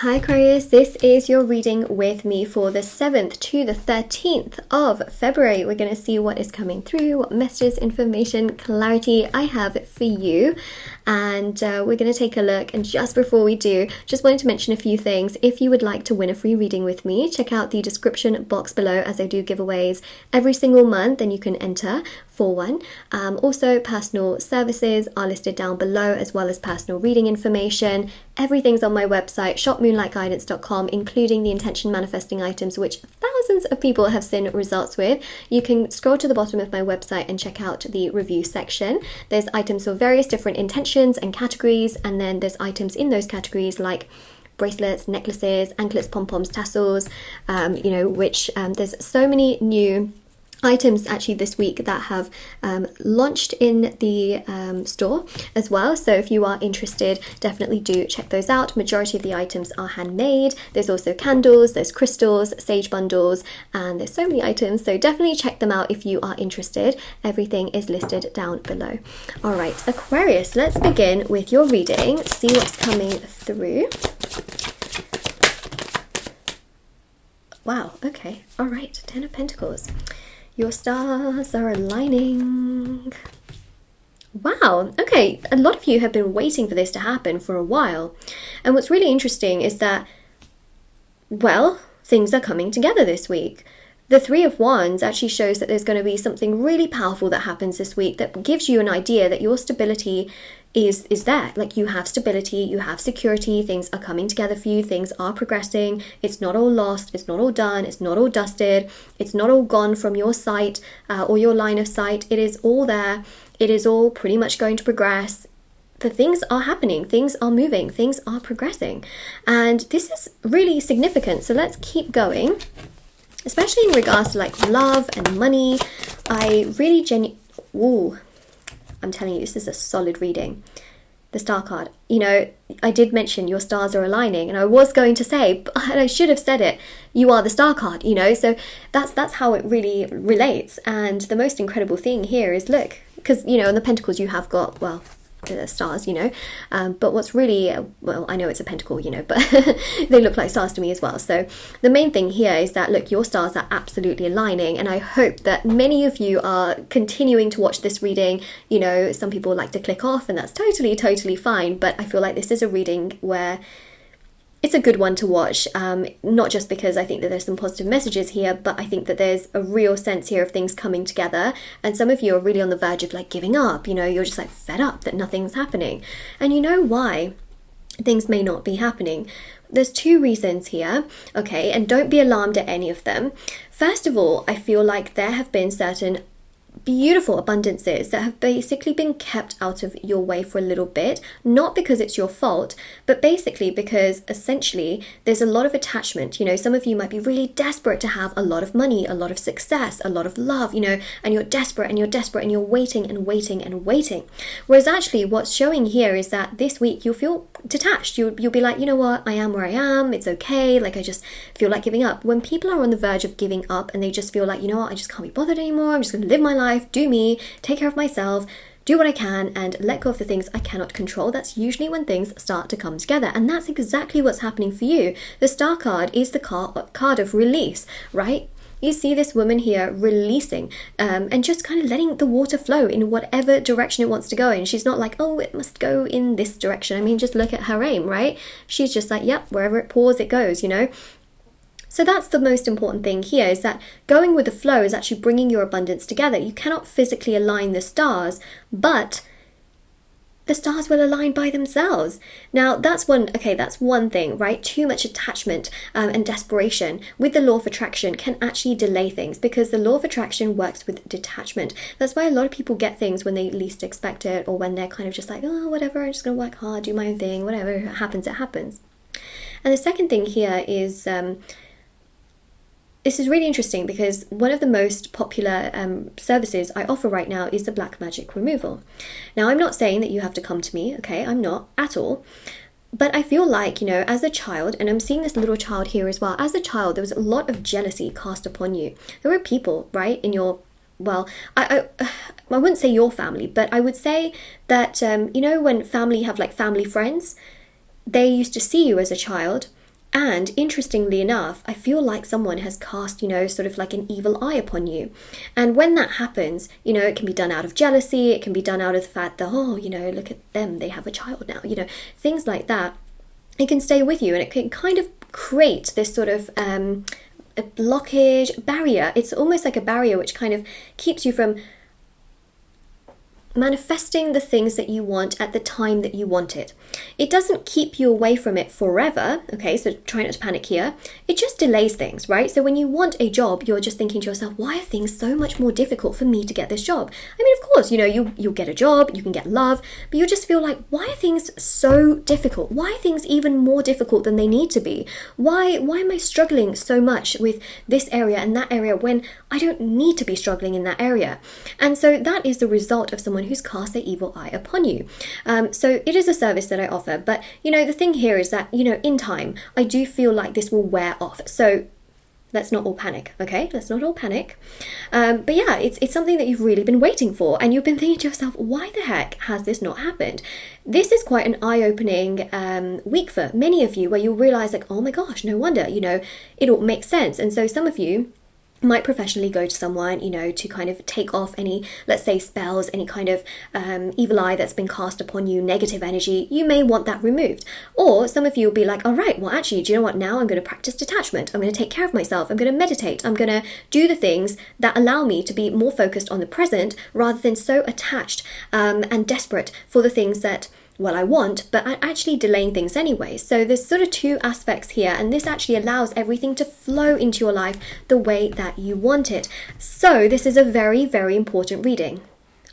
Hi Aquarius, this is your reading with me for the 7th to the 13th of February. We're going to see what is coming through, what messages, information, clarity I have for you. And we're going to take a look. And just before we do, just wanted to mention a few things. If you would like to win a free reading with me, check out the description box below as I do giveaways every single month and you can enter for one. Also, personal services are listed down below as well as personal reading information. Everything's on my website, shopmoonlightguidance.com, including the intention manifesting items, which thousands of people have seen results with. You can scroll to the bottom of my website and check out the review section. There's items for various different intentions and categories, and then there's items in those categories like bracelets, necklaces, anklets, pom-poms, tassels, which there's so many new items actually this week that have launched in the store as well. So if you are interested, definitely do check those out. Majority of the items are handmade. There's also candles, there's crystals, sage bundles, and there's so many items. So definitely check them out if you are interested. Everything is listed down below. All right, Aquarius, let's begin with your reading. See what's coming through. Wow, okay, all right, 10 of Pentacles. Your stars are aligning. Wow, okay, a lot of you have been waiting for this to happen for a while. And what's really interesting is that, well, things are coming together this week. The Three of Wands actually shows that there's going to be something really powerful that happens this week that gives you an idea that your stability is there. Like, you have stability, you have security, things are coming together for you, things are progressing, it's not all lost, it's not all done, it's not all dusted, it's not all gone from your sight or your line of sight. It is all there, it is all pretty much going to progress. The things are happening, things are moving, things are progressing, and this is really significant. So let's keep going, especially in regards to like love and money. I really I'm telling you, this is a solid reading. The Star card. You know, I did mention your stars are aligning, and I was going to say, but I should have said it, you are the Star card, you know, so that's how it really relates. And the most incredible thing here is, look, because, you know, in the Pentacles you have got, well, the stars, you know, but what's really, well, I know it's a pentacle, you know, but they look like stars to me as well. So the main thing here is that, look, your stars are absolutely aligning, and I hope that many of you are continuing to watch this reading. You know, some people like to click off, and that's totally fine, but I feel like this is a reading where it's a good one to watch, not just because I think that there's some positive messages here, but I think that there's a real sense here of things coming together. And some of you are really on the verge of like giving up, you know, you're just like fed up that nothing's happening. And you know why things may not be happening. There's two reasons here, okay, and don't be alarmed at any of them. First of all, I feel like there have been certain beautiful abundances that have basically been kept out of your way for a little bit, not because it's your fault, but basically because essentially there's a lot of attachment. You know, some of you might be really desperate to have a lot of money, a lot of success, a lot of love, you know, and you're desperate and you're waiting and waiting and waiting. Whereas actually what's showing here is that this week you'll feel detached. You'll be like, you know what, I am where I am, it's okay, like I just feel like giving up. When people are on the verge of giving up and they just feel like, you know what, I just can't be bothered anymore, I'm just going to live my life, do me, take care of myself, do what I can, and let go of the things I cannot control, that's usually when things start to come together. And that's exactly what's happening for you. The Star card is the card of release, right? You see this woman here releasing and just kind of letting the water flow in whatever direction it wants to go in. She's not like, oh, it must go in this direction. I mean, just look at her aim, right? She's just like, yep, wherever it pours, it goes, you know? So that's the most important thing here, is that going with the flow is actually bringing your abundance together. You cannot physically align the stars, but the stars will align by themselves. Now that's one thing, right? Too much attachment and desperation with the law of attraction can actually delay things, because the law of attraction works with detachment. That's why a lot of people get things when they least expect it, or when they're kind of just like, oh, whatever, I'm just gonna work hard, do my own thing, whatever happens, it happens. And the second thing here is this is really interesting, because one of the most popular services I offer right now is the black magic removal. Now, I'm not saying that you have to come to me, okay? I'm not at all. But I feel like, you know, as a child, and I'm seeing this little child here as well, as a child, there was a lot of jealousy cast upon you. There were people, right, in your, well, I wouldn't say your family, but I would say that, you know, when family have like family friends, they used to see you as a child And interestingly enough, I feel like someone has cast, sort of like an evil eye upon you. And when that happens, it can be done out of jealousy. It can be done out of the fact that, look at them, they have a child now, things like that. It can stay with you, and it can kind of create this sort of a blockage, barrier. It's almost like a barrier which kind of keeps you from manifesting the things that you want at the time that you want it. It doesn't keep you away from it forever, okay, so try not to panic here. It just delays things, right? So when you want a job, you're just thinking to yourself, why are things so much more difficult for me to get this job? I mean, of course, you'll get a job, you can get love, but you just feel like, why are things so difficult? Why are things even more difficult than they need to be? Why am I struggling so much with this area and that area when I don't need to be struggling in that area? And so that is the result of someone who's cast their evil eye upon you. So it is a service that I offer, but the thing here is that in time I do feel like this will wear off. So let's not all panic, okay? Let's not all panic. But yeah, it's something that you've really been waiting for, and you've been thinking to yourself, why the heck has this not happened? This is quite an eye-opening week for many of you, where you'll realize like, oh my gosh, no wonder, it all makes sense. And so some of you might professionally go to someone, to kind of take off any, let's say, spells, any kind of evil eye that's been cast upon you, negative energy. You may want that removed. Or some of you will be like, all right, well, actually, do you know what? Now I'm going to practice detachment. I'm going to take care of myself. I'm going to meditate. I'm going to do the things that allow me to be more focused on the present rather than so attached and desperate for the things that I want, but I'm actually delaying things anyway. So there's sort of two aspects here, and this actually allows everything to flow into your life the way that you want it. So this is a very, very important reading.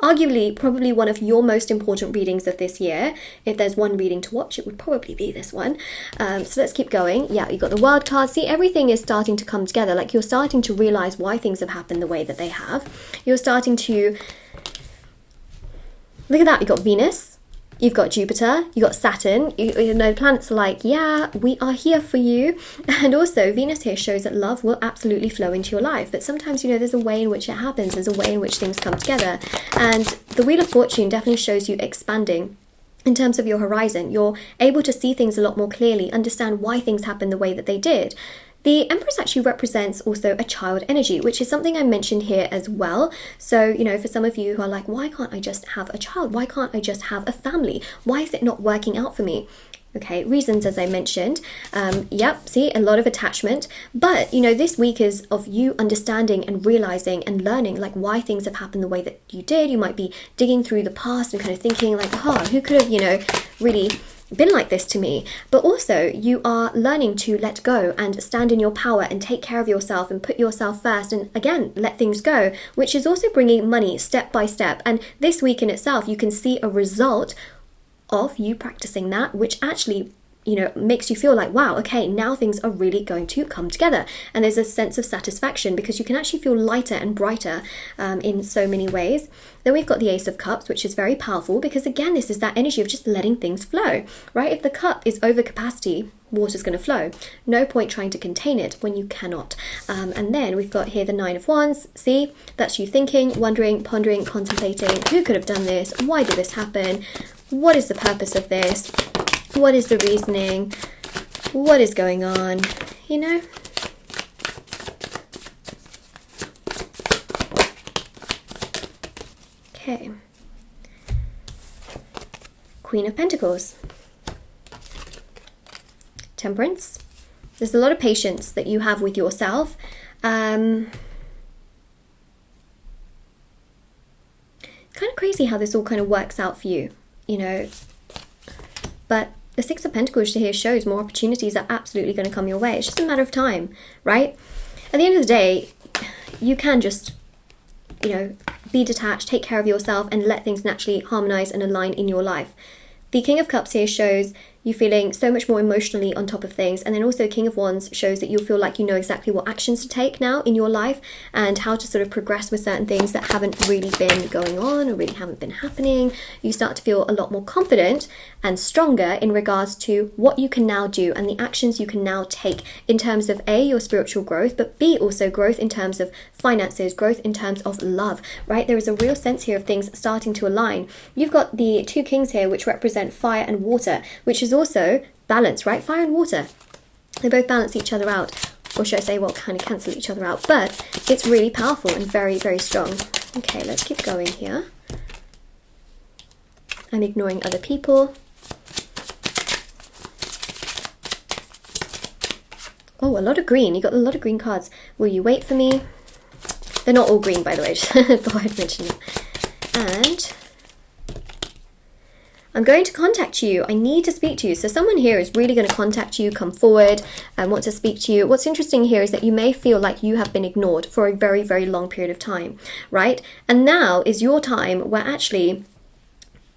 Arguably, probably one of your most important readings of this year. If there's one reading to watch, it would probably be this one. So let's keep going. Yeah, you got the World card. See, everything is starting to come together. Like, you're starting to realize why things have happened the way that they have. You're starting to... Look at that. You got Venus. You've got Jupiter, you've got Saturn, the planets are like, yeah, we are here for you. And also Venus here shows that love will absolutely flow into your life. But sometimes, there's a way in which it happens. There's a way in which things come together. And the Wheel of Fortune definitely shows you expanding in terms of your horizon. You're able to see things a lot more clearly, understand why things happen the way that they did. The Empress actually represents also a child energy, which is something I mentioned here as well. So, for some of you who are like, why can't I just have a child? Why can't I just have a family? Why is it not working out for me? Okay, reasons as I mentioned. Yep, see, a lot of attachment. But, this week is of you understanding and realizing and learning like why things have happened the way that you did. You might be digging through the past and kind of thinking like, who could have, really been like this to me. But also you are learning to let go and stand in your power and take care of yourself and put yourself first, and again let things go, which is also bringing money step by step. And this week in itself you can see a result of you practicing that, which actually makes you feel like, wow, okay, now things are really going to come together. And there's a sense of satisfaction because you can actually feel lighter and brighter in so many ways. Then we've got the Ace of Cups, which is very powerful because, again, this is that energy of just letting things flow, right? If the cup is over capacity, water's going to flow. No point trying to contain it when you cannot. And then we've got here the Nine of Wands. See, that's you thinking, wondering, pondering, contemplating. Who could have done this? Why did this happen? What is the purpose of this? What is the reasoning? What is going on? Okay. Queen of Pentacles. Temperance. There's a lot of patience that you have with yourself. It's kind of crazy how this all kind of works out for you, But the Six of Pentacles here shows more opportunities are absolutely going to come your way. It's just a matter of time, right? At the end of the day, you can just, be detached, take care of yourself, and let things naturally harmonize and align in your life. The King of Cups here shows you feeling so much more emotionally on top of things. And then also King of Wands shows that you'll feel like you know exactly what actions to take now in your life and how to sort of progress with certain things that haven't really been going on or really haven't been happening. You start to feel a lot more confident and stronger in regards to what you can now do and the actions you can now take in terms of A, your spiritual growth, but B, also growth in terms of finances, growth in terms of love, right? There is a real sense here of things starting to align. You've got the two kings here, which represent fire and water, which is also balance, right? Fire and water. They both balance each other out, or should I say, well, kind of cancel each other out, but it's really powerful and very, very strong. Okay, let's keep going here. I'm ignoring other people. Oh, a lot of green. You got a lot of green cards. Will you wait for me? They're not all green, by the way. Just thought I'd mention them. And I'm going to contact you. I need to speak to you. So someone here is really going to contact you, come forward and want to speak to you. What's interesting here is that you may feel like you have been ignored for a very, very long period of time, right? And now is your time where actually,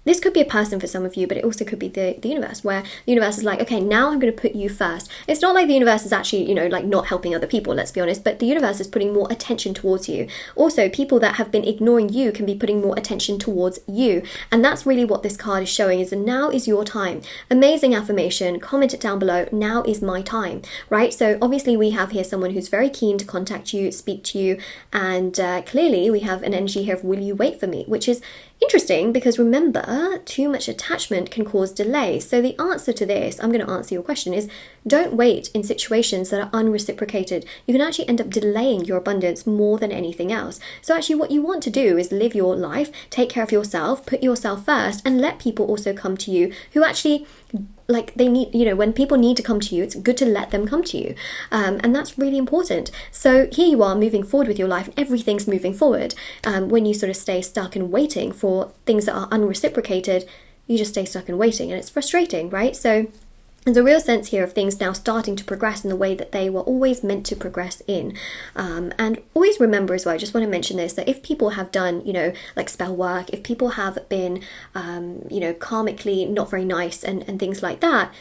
this could be a person for some of you, but it also could be the universe, where the universe is like, okay, now I'm going to put you first. It's not like the universe is actually, you know, like not helping other people, let's be honest, but the universe is putting more attention towards you. Also, people that have been ignoring you can be putting more attention towards you. And that's really what this card is showing, is that now is your time. Amazing affirmation. Comment it down below. Now is my time, right? So obviously we have here someone who's very keen to contact you, speak to you, and clearly we have an energy here of will you wait for me, which is interesting because remember, too much attachment can cause delay. So the answer to this, I'm going to answer your question, is don't wait in situations that are unreciprocated. You can actually end up delaying your abundance more than anything else. So actually what you want to do is live your life, take care of yourself, put yourself first, and let people also come to you who actually, like, they need, you know, when people need to come to you, it's good to let them come to you. And that's really important. So here you are moving forward with your life, and everything's moving forward. When you sort of stay stuck and waiting for things that are unreciprocated, you just stay stuck and waiting, and it's frustrating, right? So there's a real sense here of things now starting to progress in the way that they were always meant to progress in. And always remember as well, I just want to mention this, that if people have done, you know, like spell work, if people have been, you know, karmically not very nice and things like that,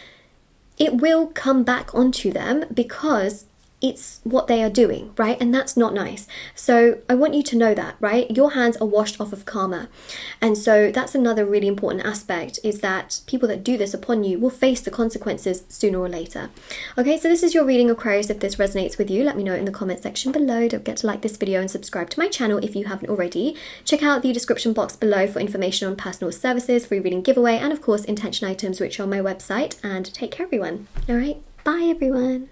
it will come back onto them because it's what they are doing, right? And that's not nice. So I want you to know that, right? Your hands are washed off of karma. And so that's another really important aspect, is that people that do this upon you will face the consequences sooner or later. Okay, so this is your reading, Aquarius. If this resonates with you, let me know in the comment section below. Don't forget to like this video and subscribe to my channel if you haven't already. Check out the description box below for information on personal services, free reading giveaway, and of course intention items, which are on my website. And take care, everyone. All right, bye everyone.